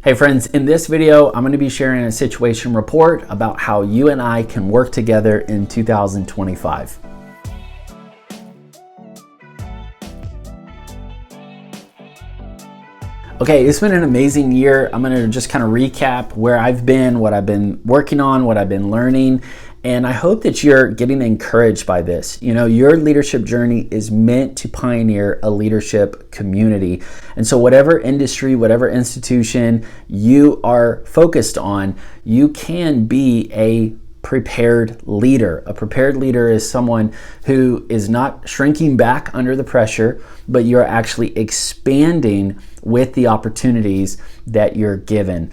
Hey friends, in this video, I'm going to be sharing a situation report about how you and I can work together in 2025. Okay, it's been an amazing year. I'm going to just kind of recap where I've been, what I've been working on, what I've been learning, and I hope that you're getting encouraged by this. You know, your leadership journey is meant to pioneer a leadership community. And so whatever industry, whatever institution you are focused on, you can be a prepared leader. A prepared leader is someone who is not shrinking back under the pressure, but you're actually expanding with the opportunities that you're given.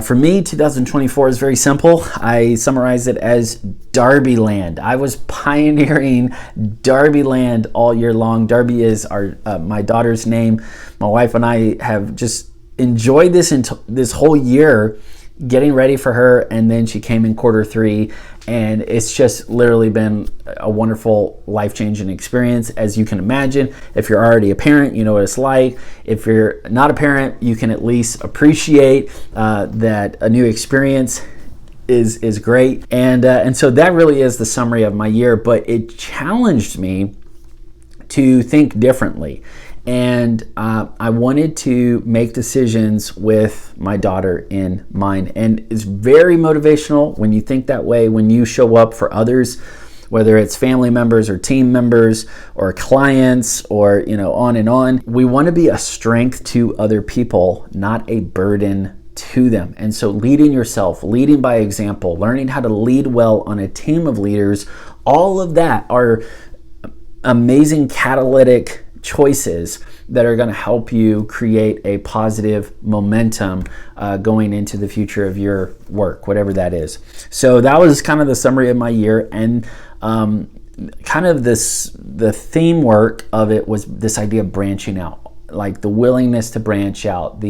For me, 2024 is very simple. I summarize it as Darby Land. I was pioneering Darby Land all year long. Darby is my daughter's name. My wife and I have just enjoyed this whole year getting ready for her, and then she came in Q3, and it's just literally been a wonderful life-changing experience. As you can imagine, if you're already a parent, you know what it's like. If you're not a parent, you can at least appreciate that a new experience is great, and so that really is the summary of my year. But it challenged me to think differently. And I wanted to make decisions with my daughter in mind. And it's very motivational when you think that way, when you show up for others, whether it's family members or team members or clients or, on and on. We want to be a strength to other people, not a burden to them. And so leading yourself, leading by example, learning how to lead well on a team of leaders, all of that are amazing catalytic choices that are going to help you create a positive momentum going into the future of your work, whatever that is. So that was kind of the summary of my year, and kind of the theme work of it was this idea of branching out, like the willingness to branch out,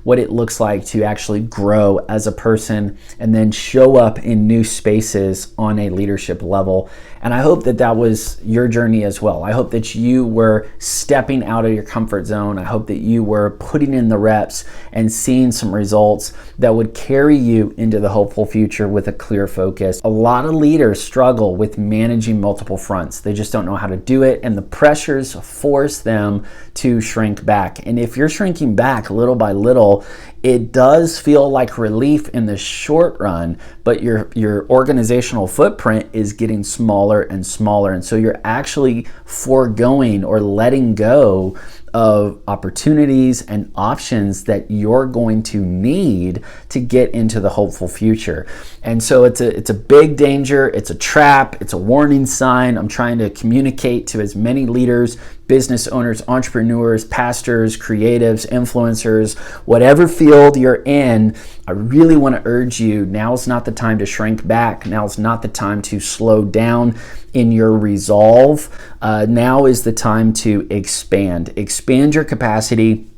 what it looks like to actually grow as a person and then show up in new spaces on a leadership level. And I hope that that was your journey as well. I hope that you were stepping out of your comfort zone. I hope that you were putting in the reps and seeing some results that would carry you into the hopeful future with a clear focus. A lot of leaders struggle with managing multiple fronts. They just don't know how to do it, and the pressures force them to shrink back. And if you're shrinking back little by little, it does feel like relief in the short run, but your organizational footprint is getting smaller and smaller. And so you're actually foregoing or letting go of opportunities and options that you're going to need to get into the hopeful future. And so it's a big danger, it's a trap, it's a warning sign. I'm trying to communicate to as many leaders, business owners, entrepreneurs, pastors, creatives, influencers, whatever field you're in. I really want to urge you, now's not the time to shrink back. Now's not the time to slow down in your resolve. Now is the time to expand. Expand your capacity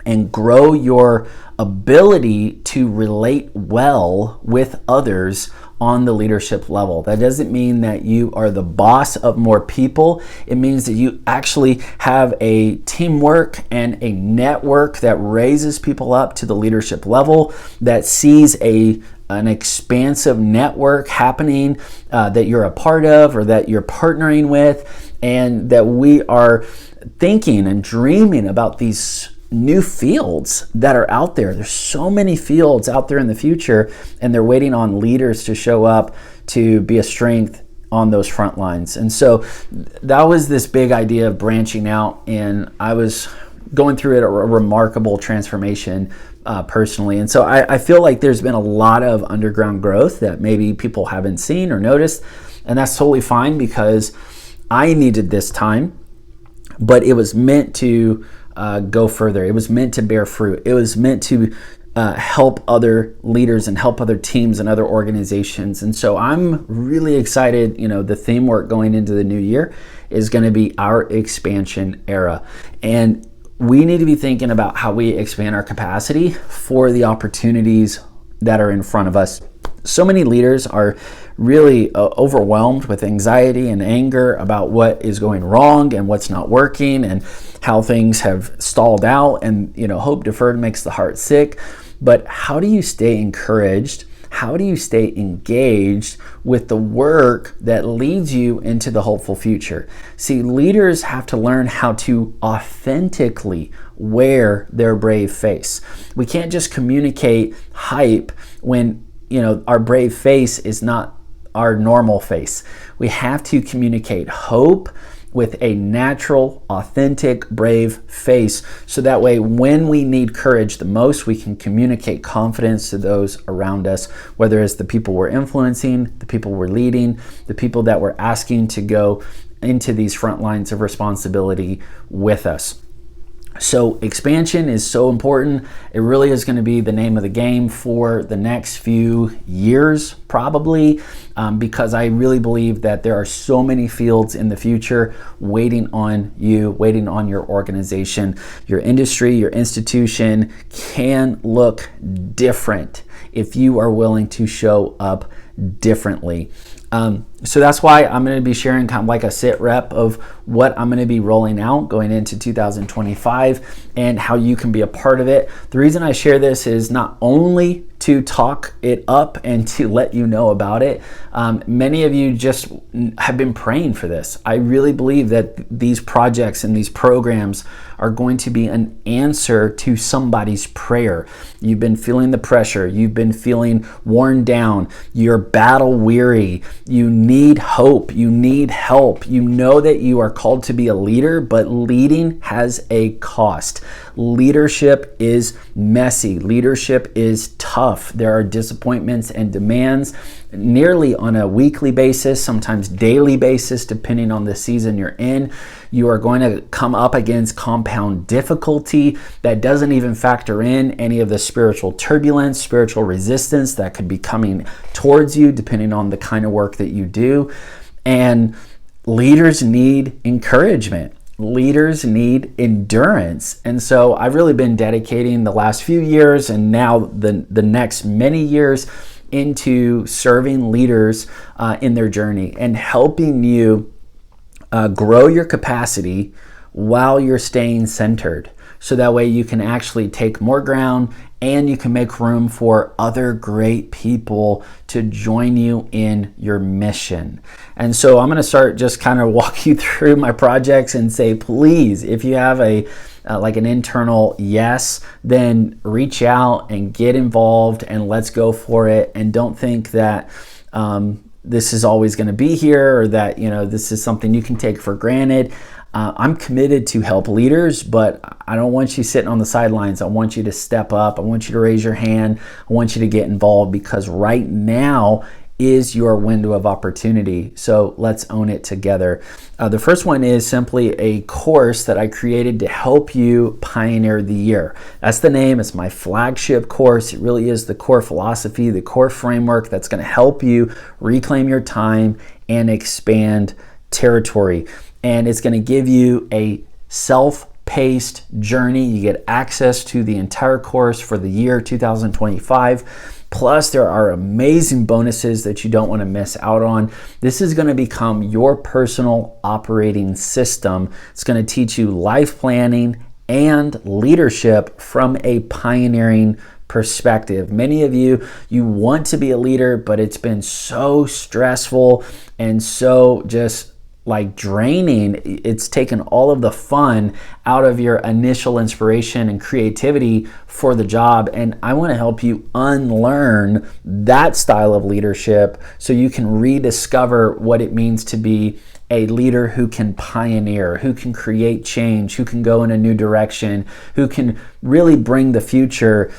and grow your ability to relate well with others on the leadership level. That doesn't mean that you are the boss of more people. It means that you actually have a teamwork and a network that raises people up to the leadership level, that sees an expansive network happening that you're a part of or that you're partnering with, and that we are thinking and dreaming about these new fields that are out there. There's so many fields out there in the future, and they're waiting on leaders to show up to be a strength on those front lines. And so that was this big idea of branching out, and I was going through a remarkable transformation personally. And so I feel like there's been a lot of underground growth that maybe people haven't seen or noticed, and that's totally fine because I needed this time, but it was meant to go further. It was meant to bear fruit. It was meant to help other leaders and help other teams and other organizations. And so I'm really excited. The theme work going into the new year is going to be our expansion era. And we need to be thinking about how we expand our capacity for the opportunities that are in front of us. So many leaders are really overwhelmed with anxiety and anger about what is going wrong and what's not working and how things have stalled out, and hope deferred makes the heart sick. But how do you stay encouraged? How do you stay engaged with the work that leads you into the hopeful future? See, leaders have to learn how to authentically wear their brave face. We can't just communicate hype when, our brave face is not our normal face. We have to communicate hope with a natural, authentic, brave face, so that way when we need courage the most, we can communicate confidence to those around us, whether it's the people we're influencing, the people we're leading, the people that we're asking to go into these front lines of responsibility with us. So expansion is so important. It really is going to be the name of the game for the next few years, probably, because I really believe that there are so many fields in the future waiting on you, waiting on your organization. Your industry, your institution can look different if you are willing to show up differently. So that's why I'm going to be sharing kind of like a SITREP of what I'm going to be rolling out going into 2025 and how you can be a part of it. The reason I share this is not only to talk it up and to let you know about it. Many of you just have been praying for this. I really believe that these projects and these programs are going to be an answer to somebody's prayer. You've been feeling the pressure. You've been feeling worn down. You're battle weary. You need hope. You need help. You know that you are called to be a leader, but leading has a cost. Leadership is messy. Leadership is tough. There are disappointments and demands nearly on a weekly basis, sometimes daily basis, depending on the season you're in. You are going to come up against compound difficulty that doesn't even factor in any of the spiritual turbulence, spiritual resistance that could be coming towards you, depending on the kind of work that you do. And leaders need encouragement. Leaders need endurance. And so I've really been dedicating the last few years and now the next many years into serving leaders in their journey and helping you grow your capacity while you're staying centered. So that way you can actually take more ground and you can make room for other great people to join you in your mission. And so I'm going to start just kind of walk you through my projects and say, please, if you have like an internal yes, then reach out and get involved and let's go for it. And don't think that this is always going to be here or that, this is something you can take for granted. I'm committed to help leaders, but I don't want you sitting on the sidelines. I want you to step up. I want you to raise your hand. I want you to get involved because right now is your window of opportunity. So let's own it together. The first one is simply a course that I created to help you pioneer the year. That's the name. It's my flagship course. It really is the core philosophy, the core framework that's going to help you reclaim your time and expand territory. And it's going to give you a self-paced journey. You get access to the entire course for the year 2025. Plus, there are amazing bonuses that you don't want to miss out on. This is going to become your personal operating system. It's going to teach you life planning and leadership from a pioneering perspective. Many of you want to be a leader, but it's been so stressful and so just like draining. It's taken all of the fun out of your initial inspiration and creativity for the job. And I want to help you unlearn that style of leadership so you can rediscover what it means to be a leader who can pioneer, who can create change, who can go in a new direction, who can really bring the future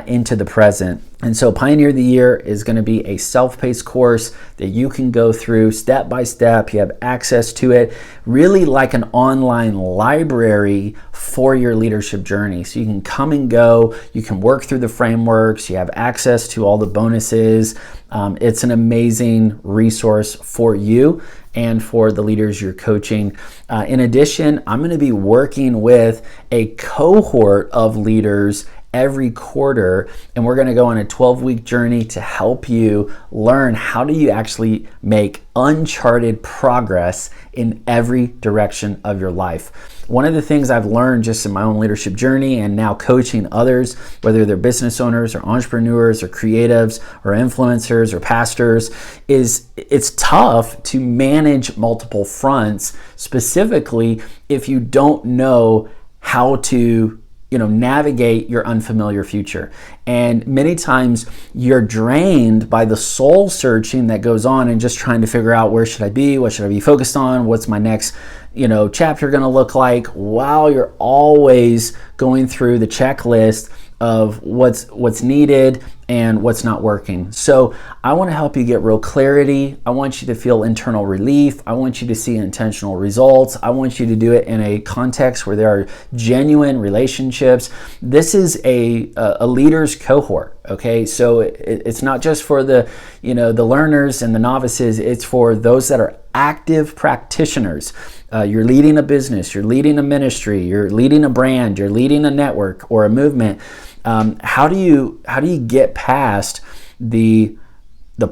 into the present. And so Pioneer the Year is going to be a self-paced course that you can go through step by step. You have access to it, really like an online library for your leadership journey. So you can come and go, you can work through the frameworks, you have access to all the bonuses. It's an amazing resource for you and for the leaders you're coaching. In addition, I'm going to be working with a cohort of leaders every quarter, and we're going to go on a 12-week journey to help you learn how do you actually make uncharted progress in every direction of your life. One of the things I've learned just in my own leadership journey and now coaching others, whether they're business owners or entrepreneurs or creatives or influencers or pastors, is it's tough to manage multiple fronts, specifically if you don't know how to navigate your unfamiliar future. And many times you're drained by the soul searching that goes on and just trying to figure out, where should I be? What should I be focused on? What's my next chapter going to look like, while you're always going through the checklist of what's needed and what's not working. So I want to help you get real clarity. I want you to feel internal relief. I want you to see intentional results. I want you to do it in a context where there are genuine relationships. This is a leader's cohort, okay? So it's not just for the learners and the novices. It's for those that are active practitioners. You're leading a business, you're leading a ministry, you're leading a brand, you're leading a network or a movement. How do you get past the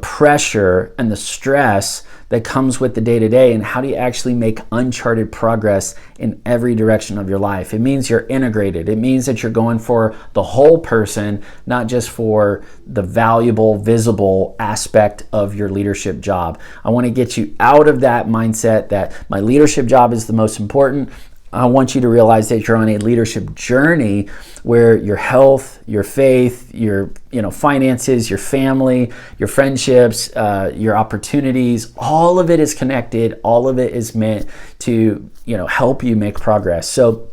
pressure and the stress that comes with the day-to-day, and how do you actually make uncharted progress in every direction of your life? It means you're integrated. It means that you're going for the whole person, not just for the valuable, visible aspect of your leadership job. I want to get you out of that mindset that my leadership job is the most important. I want you to realize that you're on a leadership journey where your health, your faith, your finances, your family, your friendships, your opportunities, all of it is connected. All of it is meant to help you make progress. So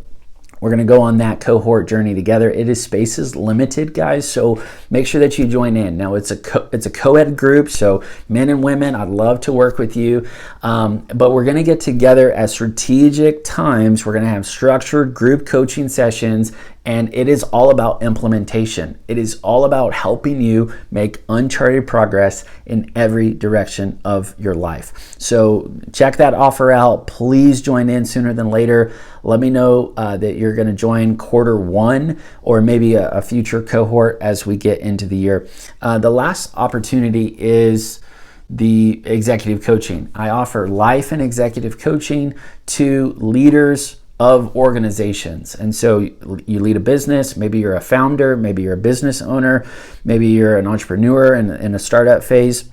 we're going to go on that cohort journey together. It is spaces limited, guys, so make sure that you join in. Now, it's a co-ed group, so men and women, I'd love to work with you, but we're going to get together at strategic times. We're going to have structured group coaching sessions, and it is all about implementation. It is all about helping you make uncharted progress in every direction of your life. So check that offer out. Please join in sooner than later. Let me know that you're going to join quarter one or maybe a future cohort as we get into the year. The last opportunity is the executive coaching. I offer life and executive coaching to leaders of organizations. And so you lead a business, maybe you're a founder, maybe you're a business owner, maybe you're an entrepreneur in a startup phase,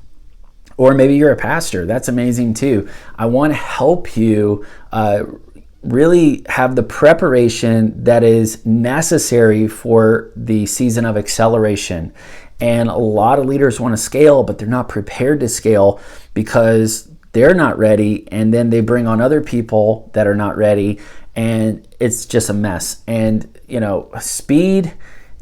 or maybe you're a pastor. That's amazing too. I want to help you really have the preparation that is necessary for the season of acceleration. And a lot of leaders want to scale, but they're not prepared to scale because they're not ready, and then they bring on other people that are not ready, and it's just a mess. And speed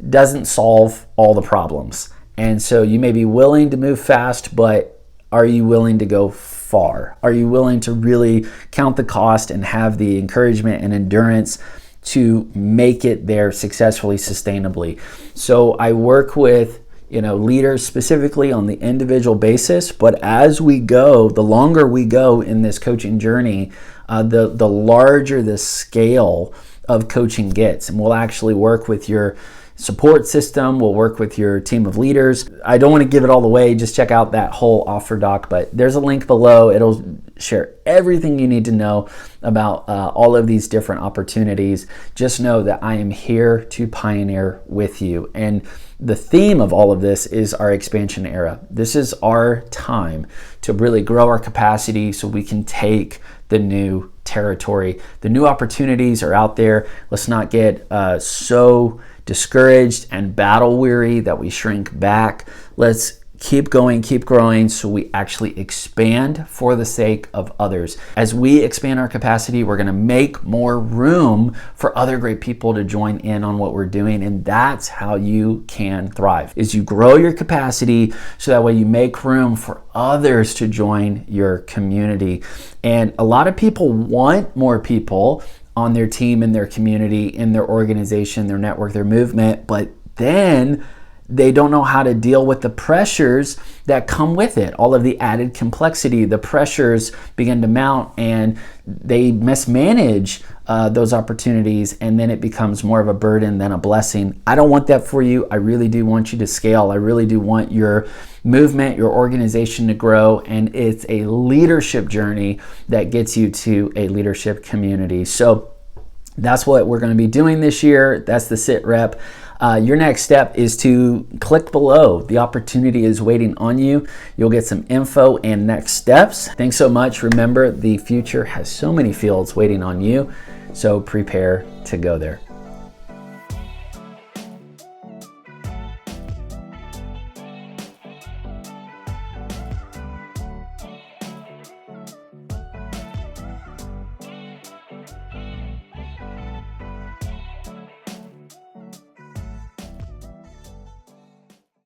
doesn't solve all the problems. And so you may be willing to move fast, but are you willing to go far? Are you willing to really count the cost and have the encouragement and endurance to make it there successfully, sustainably? So I work with leaders specifically on the individual basis, but as we go, the longer we go in this coaching journey, the larger the scale of coaching gets. And we'll actually work with your support system. We'll work with your team of leaders. I don't want to give it all away. Just check out that whole offer doc, but there's a link below. It'll share everything you need to know about all of these different opportunities. Just know that I am here to pioneer with you. And the theme of all of this is our expansion era. This is our time to really grow our capacity so we can take the new territory. The new opportunities are out there. Let's not get so discouraged and battle weary that we shrink back. Let's keep going, keep growing, so we actually expand for the sake of others. As we expand our capacity, we're going to make more room for other great people to join in on what we're doing, and that's how you can thrive, is you grow your capacity so that way you make room for others to join your community. And a lot of people want more people on their team, in their community, in their organization, their network, their movement, but then They don't know how to deal with the pressures that come with it. All of the added complexity, the pressures begin to mount, and they mismanage those opportunities, and then it becomes more of a burden than a blessing. I don't want that for you. I really do want you to scale. I really do want your movement, your organization to grow, and it's a leadership journey that gets you to a leadership community. So that's what we're going to be doing this year. That's the SITREP. Your next step is to click below. The opportunity is waiting on you. You'll get some info and next steps. Thanks so much. Remember, the future has so many fields waiting on you, so prepare to go there.